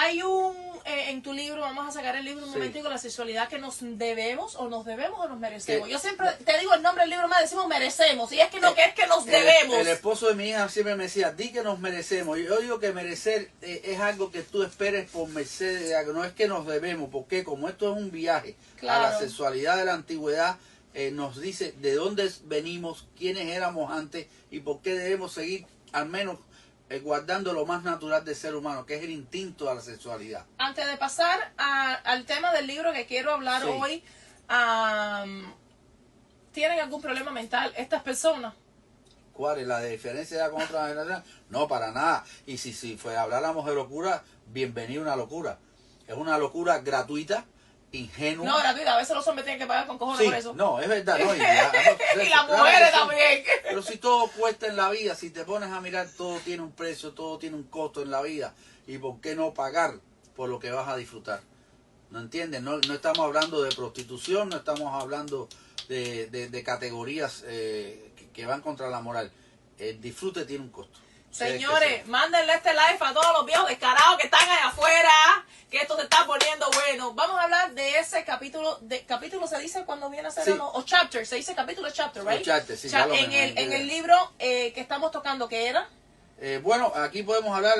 Hay en tu libro, vamos a sacar el libro un momentico, la sexualidad que nos debemos o nos merecemos. Yo siempre te digo el nombre del libro, más decimos merecemos, y es que no, que es que nos debemos. El esposo de mi hija siempre me decía, di que nos merecemos. Yo digo que merecer es algo que tú esperes por merced de algo, no es que nos debemos, porque como esto es un viaje a la sexualidad de la antigüedad, nos dice de dónde venimos, quiénes éramos antes y por qué debemos seguir al menos guardando lo más natural del ser humano, que es el instinto a la sexualidad. Antes de pasar al tema del libro que quiero hablar hoy, ¿tienen algún problema mental estas personas? ¿Cuál es la diferencia con otra generación? No, para nada. Y si habláramos de locura, bienvenido a una locura. Es una locura gratuita, ingenua. No, gratuita, a veces los hombres tienen que pagar con cojones por eso. No, es verdad. No, y las mujeres también. Pero si todo cuesta en la vida, si te pones a mirar, todo tiene un precio, todo tiene un costo en la vida. ¿Y por qué no pagar por lo que vas a disfrutar? ¿No entiendes? No estamos hablando de prostitución, no estamos hablando de categorías que van contra la moral. El disfrute tiene un costo. Señores, mándenle este live a todos los viejos descarados que están allá afuera, que esto se está poniendo bueno. Vamos a hablar de ese capítulo. Capítulo se dice cuando viene a ser o chapter, se dice capítulo, chapter, right? Chapter, sí, en el libro que estamos tocando, ¿qué era? Bueno, aquí podemos hablar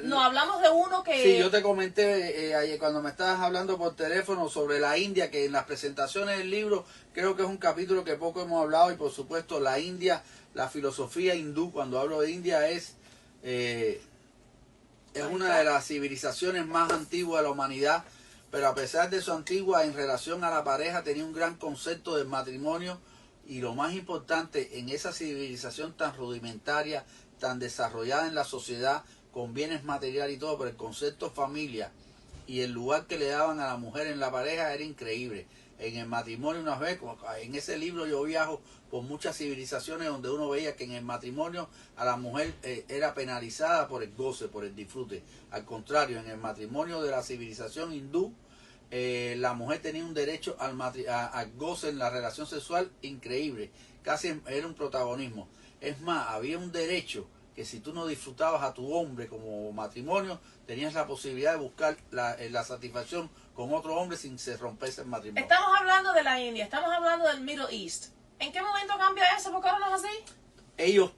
no, hablamos de uno que... Sí, yo te comenté ayer cuando me estabas hablando por teléfono sobre la India, que en las presentaciones del libro creo que es un capítulo que poco hemos hablado, y por supuesto la India, la filosofía hindú, cuando hablo de India es una de las civilizaciones más antiguas de la humanidad, pero a pesar de su antigua en relación a la pareja tenía un gran concepto del matrimonio, y lo más importante en esa civilización tan rudimentaria, tan desarrollada en la sociedad, con bienes materiales y todo, pero el concepto familia y el lugar que le daban a la mujer en la pareja era increíble. En el matrimonio, una vez, en ese libro yo viajo por muchas civilizaciones donde uno veía que en el matrimonio a la mujer era penalizada por el goce, por el disfrute. Al contrario, en el matrimonio de la civilización hindú, la mujer tenía un derecho al goce en la relación sexual increíble, casi era un protagonismo. Es más, había un derecho que si tú no disfrutabas a tu hombre como matrimonio, tenías la posibilidad de buscar la satisfacción con otro hombre sin se romperse el matrimonio. Estamos hablando de la India, estamos hablando del Middle East. ¿En qué momento cambia eso? ¿Por qué ahora no es así? Ellos,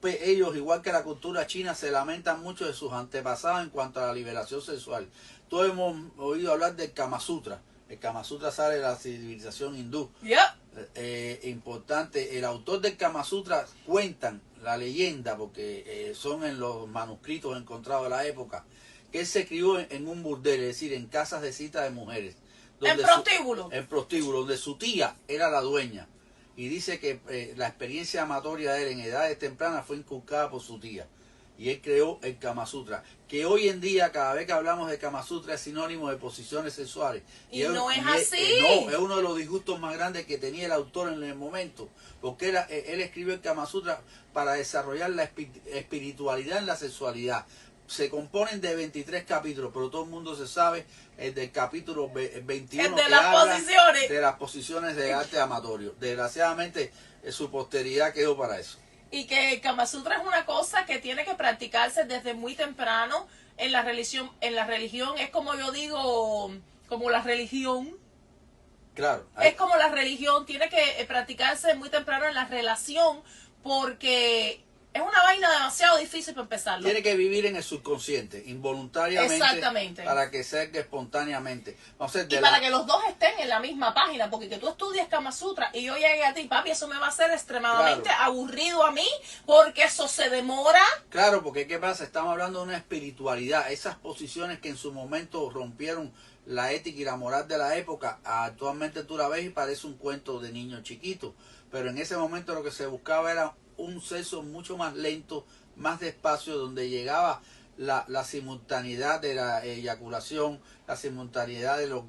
igual que la cultura china, se lamentan mucho de sus antepasados en cuanto a la liberación sexual. Todos hemos oído hablar del Kama Sutra. El Kama Sutra sale de la civilización hindú. Importante, el autor del Kama Sutra cuentan la leyenda, porque son en los manuscritos encontrados de la época, que él se crió en un burdel, es decir, en casas de cita de mujeres. ¿En prostíbulo? En prostíbulo, donde su tía era la dueña. Y dice que la experiencia amatoria de él en edades tempranas fue inculcada por su tía. Y él creó el Kama Sutra, que hoy en día cada vez que hablamos de Kama Sutra es sinónimo de posiciones sexuales. Y no es así. No, es uno de los disgustos más grandes que tenía el autor en el momento, porque él escribió el Kama Sutra para desarrollar la espiritualidad en la sexualidad. Se componen de 23 capítulos, pero todo el mundo se sabe el del capítulo 21 el de las posiciones de arte amatorio. Desgraciadamente su posteridad quedó para eso. Y que el Kama Sutra es una cosa que tiene que practicarse desde muy temprano en la religión. En la religión es como yo digo, como la religión. Claro. Es como la religión, tiene que practicarse muy temprano en la relación, porque es una vaina demasiado difícil para empezarlo. Tiene que vivir en el subconsciente, involuntariamente. Exactamente. Para que salga espontáneamente. Para que los dos estén en la misma página, porque que tú estudies Kama Sutra y yo llegue a ti, papi, eso me va a hacer extremadamente aburrido a mí, porque eso se demora. Claro, porque ¿qué pasa? Estamos hablando de una espiritualidad. Esas posiciones que en su momento rompieron la ética y la moral de la época, actualmente tú la ves y parece un cuento de niño chiquito. Pero en ese momento lo que se buscaba era un sexo mucho más lento, más despacio, donde llegaba la simultaneidad de la eyaculación, la simultaneidad de los